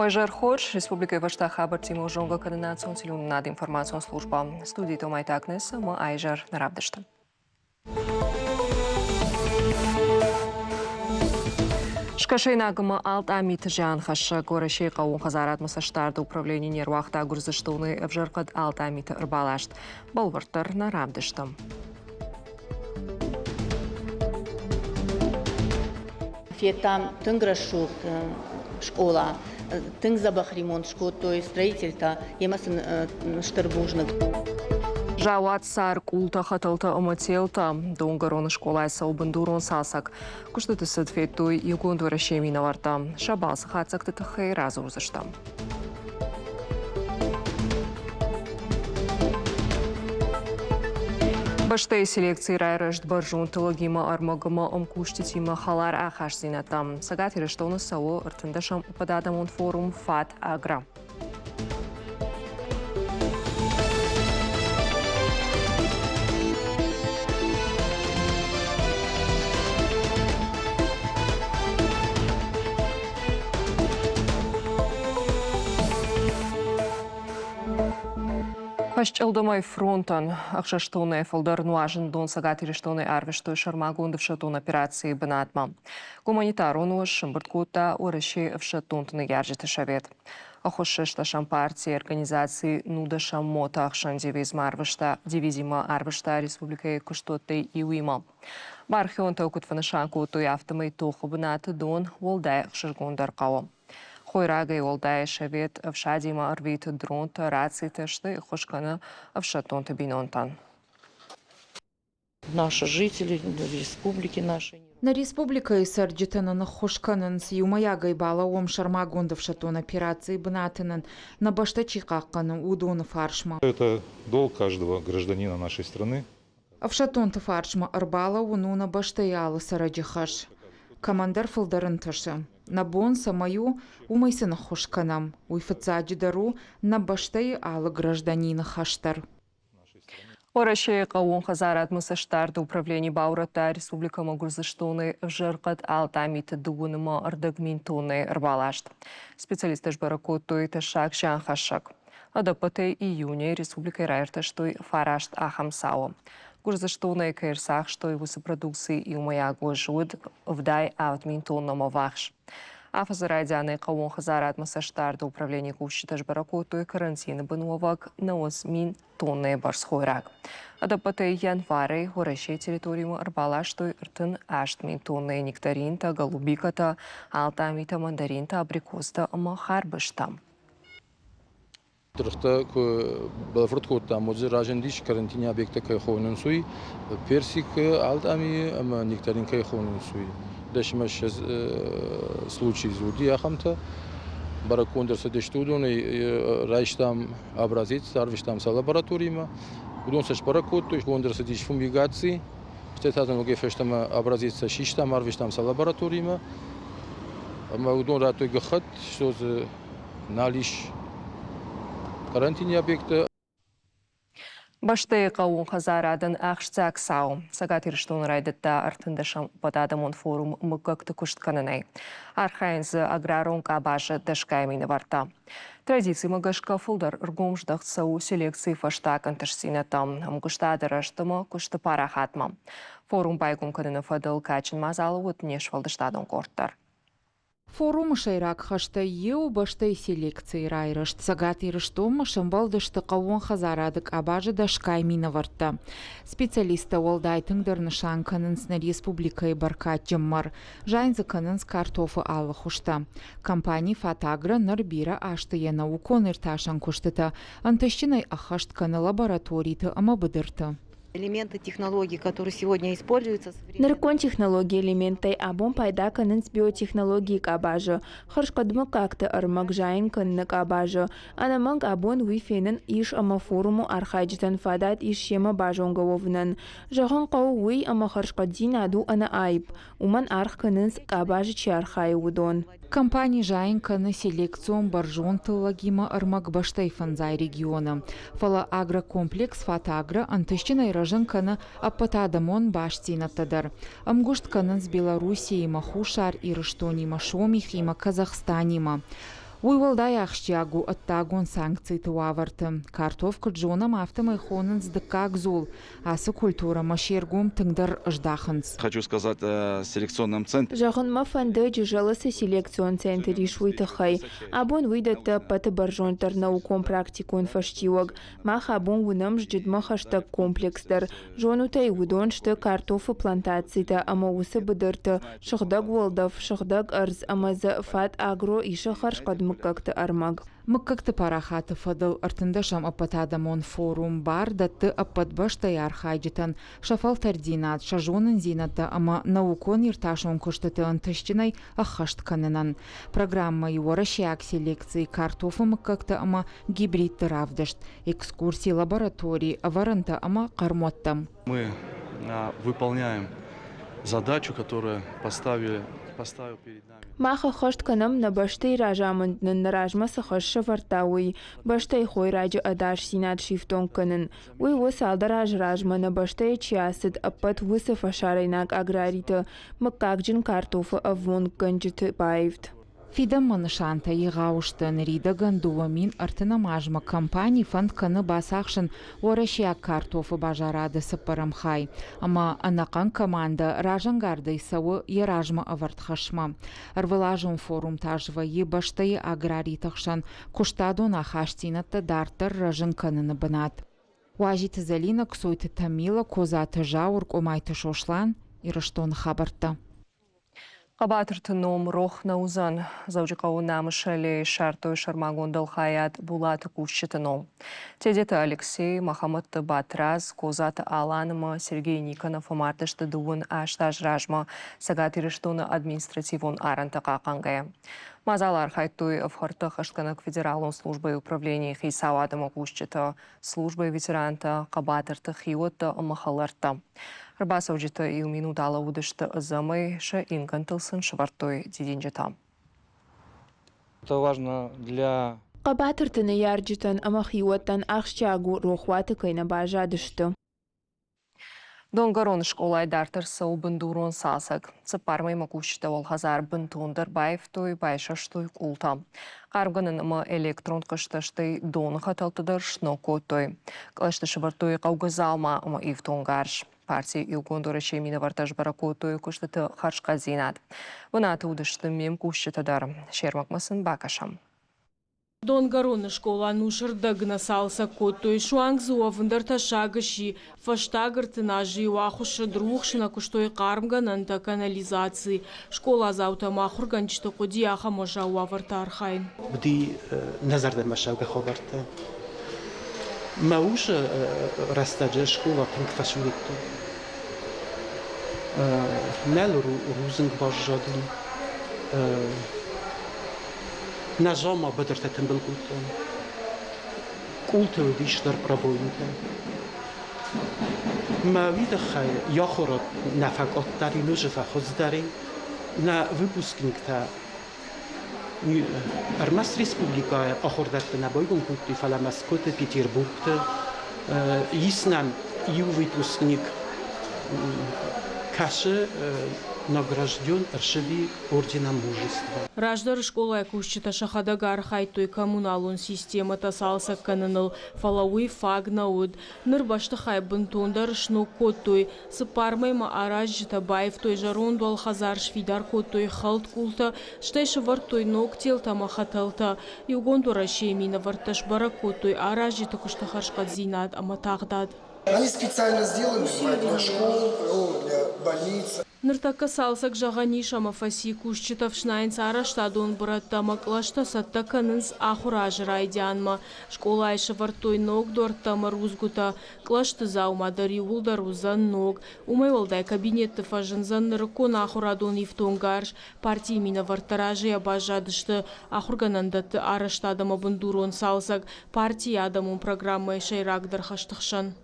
Ажар Хоч, Республика Вашта Хабар Тимур Жонга координацион телефон над информацион служба. Студии Томай Такнес, мы Айжар Нарабдышта. Шкашейнагыма алт амит жан хаша горашей қауын қазарат мысаштарды управление нервақта гүрзіштуны авжарқад алт амит ырбалашт. Болвартар Нарабдышта. Там тынграшук школа, тынгзабах ремонт школ, то есть строительство, емасын штырбужник. Жауат сар култа хаталта амателта, донгарон школа саубандурон сасак. Куштыты садфеттуй югун дурашемина варта. Шабас хацак тытахай разурзаштам. Баштай селекции райрышт баржун тылыгима армагыма омкуштитима халар ахаш зинатам. Сагат ирештоны сау ыртындашам упададамон форум ФАТ Агра. Пашчалдамай фронтан, ахшаштоны фалдар нуажын дон сагат ирештоны арвештой шармагун дывшатон операции бынатма. Гуманитарон уж шымбырткута урыши вшатонтны яржеты шавет. Ахошешта партии организации нудашам мота ахшан дивизима арвешта республикой куштоты и уима. Бархион таукут фанашанку той автомай тоху бынаты дон волдай ахшаргундар као. Хойрагай олдай шавет авшадима арвит дронт рации тешты хошкана авшатонта бинонтан. Наши жители, республики наши. На республика и сарджитана на хошканан с юмаягай бала ом шармагондов шатон операции бнатанан на баштачихаккана удона фаршма. Это долг каждого гражданина нашей страны. Авшатонта фаршма арбала унуна баштаяла сараджихаш. Командар фалдаранташа. На бонса мою умайсена хошканам. Уйфацаджидару на баштай ала гражданина хаштар. Орашей қауын қазарат мысаштарды управление Баурата Республика Магурзаштоны вжырқат алтамиты дугыныма ардагминтоны ырбалашт. Специалисты жбаракотой ташак жан хашак. Адапаты июня Республика Райрташтой фарашт ахамсао. Гурзаштоны кайрсах, что его сопродукции и умаяго жуд вдай аутминтонному вахш. Афазарадяны қауын қазарат мысаштарды управление кушита жбаракотой карантины бынуавак на 8 тонны барсхойрак. Адапаты январы горащей территорию арбалаштой ртын 8 тонны нектаринта, голубиката, алтамита, мандаринта, абрикоста, махарбыштам. Трохта балфрутко мозер ажендиш карантине объекта кайхонун суй персик алтами ама нектарин кайхонун суй. Дашимаш случай зуди ахамта баракондер садештудон райштам образец арвиштам са лабораторима удон саш баракот то кондер садиш фумигации штатан гефештам образец шиштам арвиштам са лабораторима ама удон рато гахат что налиш карантине объекта. Баштай қауын қазарадын ақшцак сау. Сагат ирештон райдетта артындашам подадамон форум мыкакты куштканынай. Архайнзы аграрон кабажы дашкаймины варта. Традиции магашка фулдар ргомждах сау селекции фаштакан ташсинатам. Мгуштадыраштыма кушты парахатма. Форум байгун кадына фадыл качин мазалы утнеш валдыштадын корттар. Форум шайрак хашта ю баштай селекции райрышт. Сагат ирыштом шамбалдышты қауын хазарадык абажы дашкай минаварта. Специалиста олдай тыңдарны шанканынс на республикай баркат жыммар. Жайнзы канынс картофы алы хушта. Компания Фатагра нарбира ашты яна укон ирташан куштыта. Антащинай ахашт каны лабораторийты ама быдырты. Элементы технологий, которые сегодня используются. Наркон технологии элементы абон пайда канынс биотехнологии кабажы. Харшкадмы как-то армак жайн канны кабажы. Анаманг абон вифенен иш ама форуму архайджитан фадат иш шема бажонгововнан. Жахан кау уй ама харшкадзин аду ана айб. Уман арх канынс кабажы чархай удон. Компания жайн каны селекцион баржон тыллагима армак баштай фанзай региона. Фала агрокомплекс Фатагра антыщина рожен каны аппатадамон баштинаттадар. Амгушт канын с Белоруссии махушар и рыштонима шомих има Казахстанима. Уйвалдай ахштягу оттагон санкций туаварты. Картовка джонам автомай хонанс дыкак зул, асы культура машергум тыңдар ждаханс. Хочу сказать о селекционном центре. Жағын мафанды жыжалысы селекцион центри шуйтыхай. Абон выйдата паты баржонтар наукон практикон фаштиуаг. Мах абон вынам ждма хаштаг комплекстар. Жонутай удон шты картофы плантацийта ама усы быдырты. Шыхдаг волдав, шыхдаг арз амазы фат агро иша харшкад мыккакты армаг. Мыккакты парахаты фадыл артындашам апатадамон форум бар датты апатбаштай архайджитан. Шафал тардинат, шажонын зинаты ама наукон ирташон куштыты антыштинай ахашт канынан. Программа юорашяк селекции картофы мыккакты ама гибрид равдышт. Экскурсии лаборатории аваранта ама кармоттам. Мы выполняем задачу, которую поставил перед нами. Маха хошт канам на баштай ражамын на ражмасы хошы вартауи. Баштай хой раджы адаш синат шифтон канын. Уй выс алда ражма на баштай чиасыд апат высы фашарайнак аграриты. Мыккакджин картофы авон канджыты байвд. Фидам манышанта егауштын рида гандуамин артынамажма компаний фанд каны басақшын орашияк картофы бажарады сыппарамхай. Ама анакан команда ражангарды сауы еражма авартхашма. Арвылажын форум тажва ебаштайы аграритахшан куштадон ахаштинатты дартыр ражын каныны бынат. Уажиты залина ксойты тамила козаты жаур комайты шошлан ирыштон хабарта. Қабатырты ном рох наузан. Заужиқау намышали шартой шармагон хаят булаты кушчыты ном. Тедеті Алексей, Махамадты Батраз, козаты Аланыма, Сергей Никонов, Мартышты дуын аштаж ражма, сагат ирыштоны административон аранты қақангая. Мазалар хайтой в Хаштанок федералон службой управления хейсауадыма кушчыты, службой ветеранта, Қабатырты хиотты махаларты. Рыбас аудиты и минутала удышты замы ша инкантылсын швартой дидинжета. Это важно для... Қабатыртыны ярджитан амахиуаттан ахшчагу рохваты кайна бажадышты. Донгарон школай дартыр сау бындурон сасак. Цыпармай макушты олхазар бынтондар байфтой байшаштой култа. Қарғынын ма электрон қышташтай доны хаталтыдар шнокотой. Қылышты швартой қауғызалма ма ивтонгарш. Партия Илгондора Шемина вартаж баракотой куштыты харшқа зинат. Вынаты удышты мем кушчытыдар. Шермакмасын бакашам. Донгарон школа нушырда гнасалса коттой шуанг зуавындар ташагаши фаштагырты нажи уахушы друхшына куштой кармгананта канализации. Школа заута махурганчты куди аха можа уаварта архайн. بدي نظر در مشاوق خبرت موش رستاجه شکولا تنگ فشوریتو نل روزنگ باجادلی نجاما بدرت تنبل قلتن قلت ودیش در پرابوینتن ما وید خیر یا خورد نفقات داری نجف خود داری نه ویبوسکنگ تا Армас республика охордат на бойгон пункте фаламаскот Петербург иснам ю выпускник Каши награжден Аршеви орденом мужества. Раждар школа кушчыта шахадагар хайтой коммуналун система тасалса каныныл фалауи фагнауд нырбашты хай бынтондар шно коттой сыпармайма аражжыта байв той жарон дуал хазар швидар коттой халт култа штайшы вартой ноктел тамахаталта югондура шемина варташ баракоттой аражжыта куштахаршкат зинат аматагдад. Они специально сделаны для школ, для больниц. Ныртака салсак жағаниша мафаси кушчитав шнайнц араштадон братта маклашта саттаканынс ахураж райдянма. Школа айша вартой ног дуарта марузгута. Клашты заумадари улдарузан ног. Умайвалдай кабинетты фажынзан нырыкон ахурадон ифтонгарш. Партии мина вартаражи абажадышты. Ахурганандаты араштадама бандурон салсак. Партии адамун программай шайрагдар хаштықшан.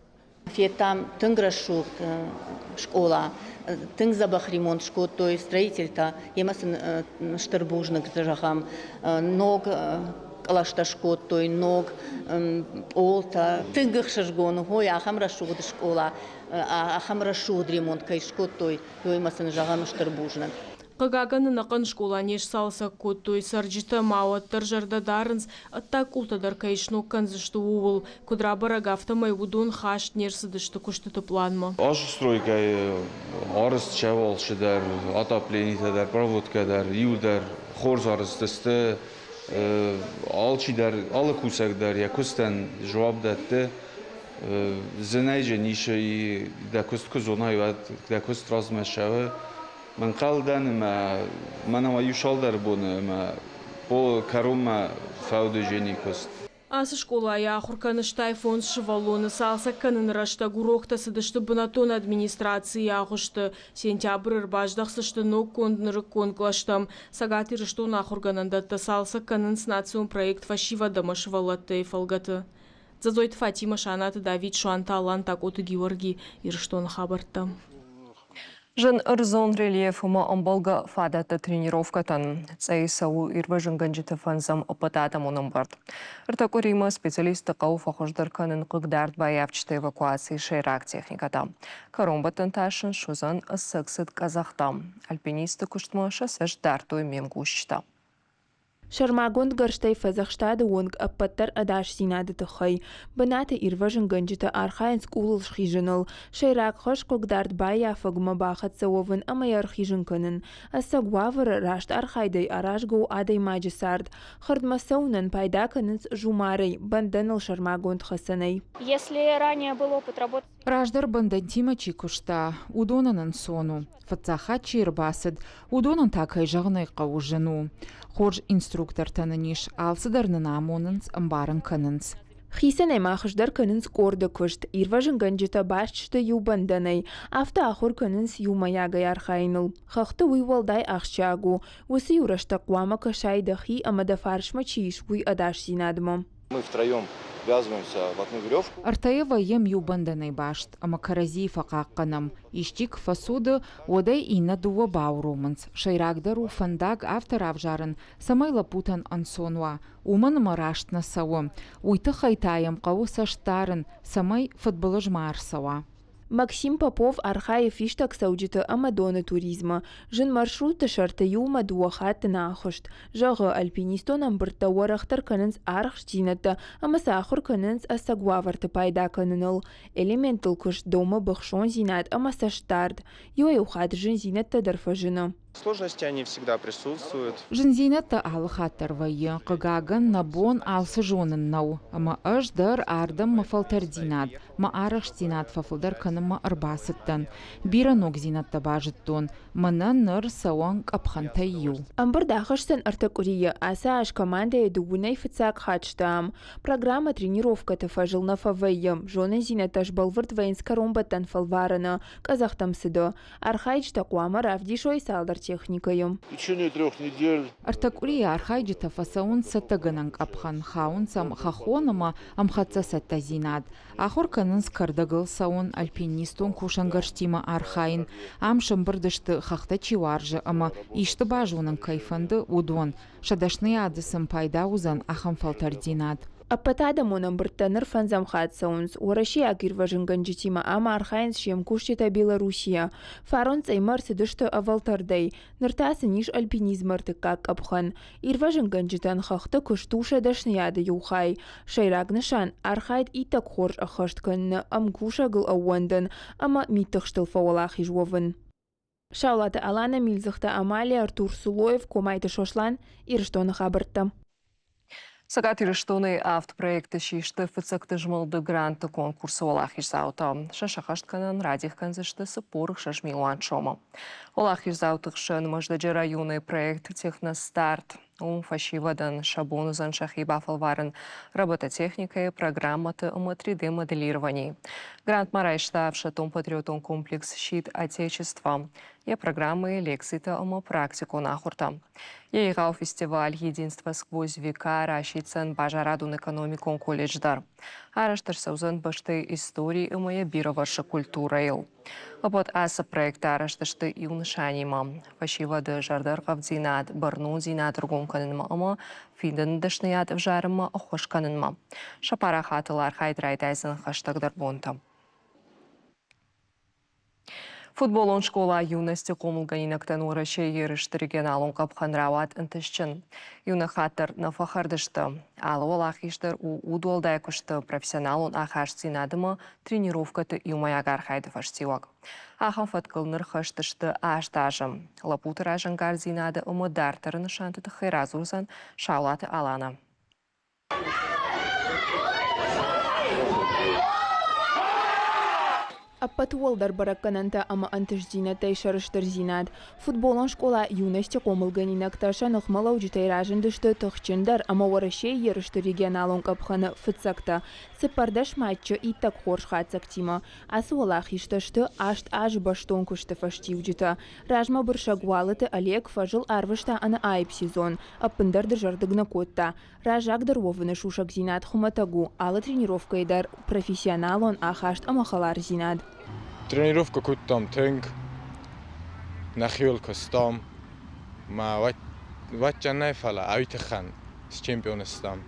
Фетам тынграшук школа, тынг забах ремонт школ, то есть строитель-то, емасын штырбужник жахам, ног калашта школ, то есть ног олта, тынгах шажгон, хой ахам рашуд школа, ахам рашуд ремонт кай школ, то есть емасын жахам штырбужник. Қығағаны нақын школа неш салса көттой саржита мауаттар жарда дарынс, атта култадар кайшну канзышты увыл, кудра барагафта майвудун хашт нерсыдышты күшті тұпланма. Стройка, арыс чавалшыдар, отоплениятадар, проводкадар, юлдар, хорз арыстысты, алчидар, алы кусагдар, якустан жуап датты, зенайжа ниша и дакуст кузонай, дакуст размешавы, من قلدن من ما يشالدر بونه по карума фауду женикост. Асы школа я хурканыштай фонд шывалуны салса канын рашта гурохта сыдышты бунатон администрации яғышты. Сентябрь ырбаждақ сышты ног кондныры конклаштам. Сагаты рыштон ахурганандатта салса канын снацион проект фашивадама шывалатты фалгаты. Зазойт Фатима Шанаты Давид Шуанта Алан такоты Георгий ирыштон хабарттам. Жын ырзон рельефума омбалга фадата тренировкатан. Цей сау ирважын ганжиты фанзам опытатам оның бард. Ыртакурима специалисты қау фахождар канын қығдард баявчты эвакуации шейрак техниката. Каромбатын ташын шузан ысықсыд Казахтам. Альпинисты күштма шасыш дартуй мемгушта. Шармагонд горштей фазахштады онг аппаттар адаш синады тахай. Банаты ирважын ганжита архаинск улыл шхижыныл. Шейрак хош когдард бая фагма бахат сауовын амаяр хижын кынын. Асагвавыр рашт архайдай арашгоу адай маджисард. Хардма саунан пайда кынынс жумарай. Банданыл шармагонд хасанай. Если ранее был опыт работы... Раждар бандантима чикушта, удонанын сону. Фатсаха чирбасыд, удонан такай жағынай қауыжыну. Хорж инструктор таныниш алсыдарнын амонынс амбарын кынынс. Хисанай махышдар кынынс корды күшт. Ирважын ганжита башчты ю банданай. Афта ахур кынынс ю маягай архайныл. Хахты уйвалдай ахчагу. Усы юрашта куама кашайда хи амада фаршма чиш уй адаш синадма. Мы втроем ввязываемся в одну веревку. Артаева ем юбанданай башт, ама карази фақаққанам. Иштик фасуды одай ина дуа бауруманс. Шайрагдару фандаг автор авжарын самай лапутан ансонуа. Уман мараштна сауы. Уйты хайтаям қау саштарын самай футболыжмар сауа. Максим Попов Архаев иштак саудиты амадоны туризма. Жын маршруты шарты юма дуахаты нахышт. Жағы альпинистон амбырта уарахтар канынс арх штинаты, ама сахур канынс асагуаварты пайда каныныл. Элементл күш дома бахшон зинат, ама саштард. Йой ухад жын зинатта дарфажына. Сложности они всегда присутствуют. Жынзинатта алхаттар вайы, қығағын набон алсы жонын нау. Ама аждар ардам мафалтар зинат, ма арах штинат фафылдар каныма арбасыттан. Бира ног зинатта бажыттон, мана ныр сауан капхантай ю. Амбыр дахыштан артакурия, аса аш команда эдугунай фицак хачтам. Программа тренировка тафажыл на фавайым. Жонын зинаташ балвырт военскаромбаттан фалварана, Казахтам сыды. Архайч такуама равдишой салдар техникаем. В течение 3 недель. Артакурия архайджита фасаун саттагананг апхан хаун сам хахонама амхатса сатта зинат. Ахур канынс кардагыл саун альпинистон кушангарштима архайн. Амшым бырдышты хахта чиваржы, ама ишты бажунын кайфанды удон. Шадашны адысым пайда узан ахам фалтар зинат. Аппатада монамбырттаныр фанзамхат саунс. Ураши агирважын ганжитима ама архайнс шем кушчита Белоруссия. Фарон цаймар сыдышты авалтардай. Ныртасы ниш альпинизмарты как апхан. Ирважын ганжитан хахты куштуша дашнияды юхай. Шайрагнышан архайд итак хорж ахаштканны амгуша гыл ауандан, ама миттахштыл фауалах ижвовын. Шаулаты Алана Мильзахта Амалия Артур Сулоев комайты шошлан ирштоны хабыртты. Сагат ирыштоны автопроекты шишты фыцакты жмылды гранты конкурсы олах ижзаута. Шашахаштканан радих канзышты сыпорых шашмилуан шома. Олах ижзаутых шын маждаджи районы проект техностарт. Фашивадан шабонузан шахиба фалварын робототехника и программаты 3D моделирований. Грант Марайшта в шатом патриотон комплекс «Щит Отечества». Я программы лекцита ома практику нахурта. Я играл фестиваль «Единство сквозь века» ращицен бажарадун экономикон колледждар. Араштар саузан башты истории и моя бироварша культура ил. Лапот аса проекта арашташты юнышанима. Фашивады жардар гавдзинат, барну зинат ругун канынма ома, финден дашният в жарыма охош канынма. Шапара хатылар хайдрайтайзын хаштагдар бонта. Футболон школа юности комылганинактан ураше ерішті регионалын қапқанрауат інтішчін. Юны хаттыр на фахардышты. Алы ол ақиштыр удуалдай күшті профессионалын ақаш синадымы тренировкаты юмаягар хайды фаштивак. Ахан фаткылныр хаштышты аштажым. Лапутыр ажангар зинады умыдартырын шантыты хайразурзан шаулаты алана. Аппатуолдар бараккананта ама антыждинатай шарыштыр зинад. Футболон школа юности комылганинакта нахмала уджитай ражындышты тұхчындар ама варашей ерышты регионалон капханы фыцакта. Сепардаш матчы и так хорш хацактима. Асы олах ишташты ашт аж баштон күшті фашти уджита. Ражма бұршагуалыты Олег фажыл арвышта аны айып сезон. Аппындар дыржардыгна котта. Ражак дырвовыны шушак зинад хуматагу. Алы тренировка идар профессионалон ахашт амахалар зинад. Тренировка куттам тенг, нахил костам, ма ватчанай фала айтхан с чемпионстам.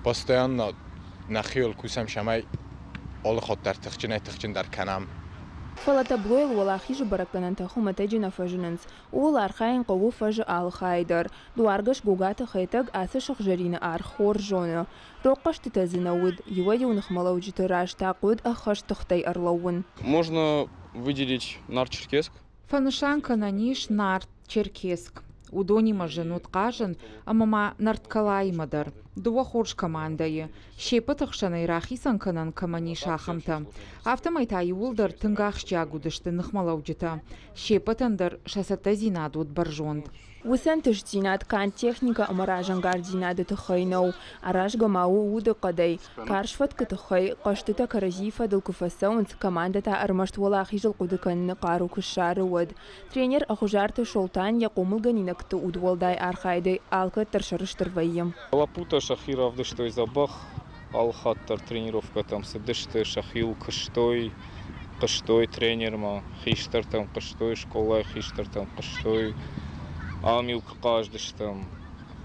Постоянно нахил кусам шамай ол хоттар тахчин дар канам. Фала таблойл валахи же баракананта хуматаджи на фажинанс. Ол архайн қову фажи ал хайдар. Дуаргаш гугата хайтаг асы шахжарина архор жона. Роқаш тетазинауд, его юнахмалауджиты раш тақуд ахаш тухтай арлауын. Можно выделить Нар-Черкесск. Фанышан кананиш Нар-Черкесск. Удонима женут кажын, амама нарткалаймадар. Дуа хорш командайы. Шепытық шанай рахисан канан каманиш ахамта. Автомайтай улдар тынгах жагудышты нахмалауджита. Шепытандар шасата зинадуд баржонд. Усан тыштинат кан техника амаражангар зинады тыхайнау. Араш гамау уды қадай. Каршфат кытыхай қаштыта каразифа дылкуфасаунц командата армашт валахи жыл қудыканны қару күшары уд. Тренер ахужарты шолтан яқомылганинакты удвалдай архайды алка таршарыштыр вайым. Лапута Шахиров дыштой забах, алхаттар тренировка там сыдышты, Шахил кыштой тренерма, хиштар там кыштой, школа хиштар там кыштой, амил каш дыштам,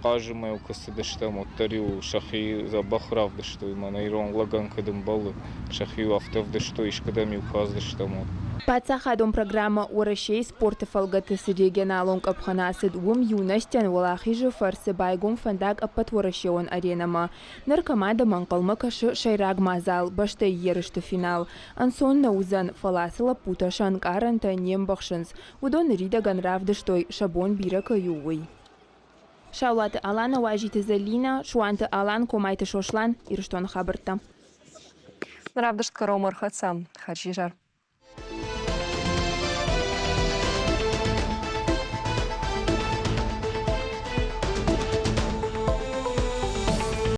кажымай кысыдыштам, оттарил Шахи забахрав дыштой, манайрон лаган кадым балы, Шахил автов дыштой, ишкадам юказ дыштам. Пацахадом программа урашей спорта фалгатысы регионалон капханасыд ум юнастян валахи же фарсы байгум фандаг аппат урашеон аренама. Наркомада манкалма кашы шайраг мазал, баштай ерышты финал. Ансон наузан фаласыла пута шанкаранта нембахшынс. Удон рида ганравдыштой шабон бирака ювый. Шаулаты алана важиты залина, шуанты алан комайты шошлан, ирштон хабарта. Нравдышт каромар хатсам, хаджижар.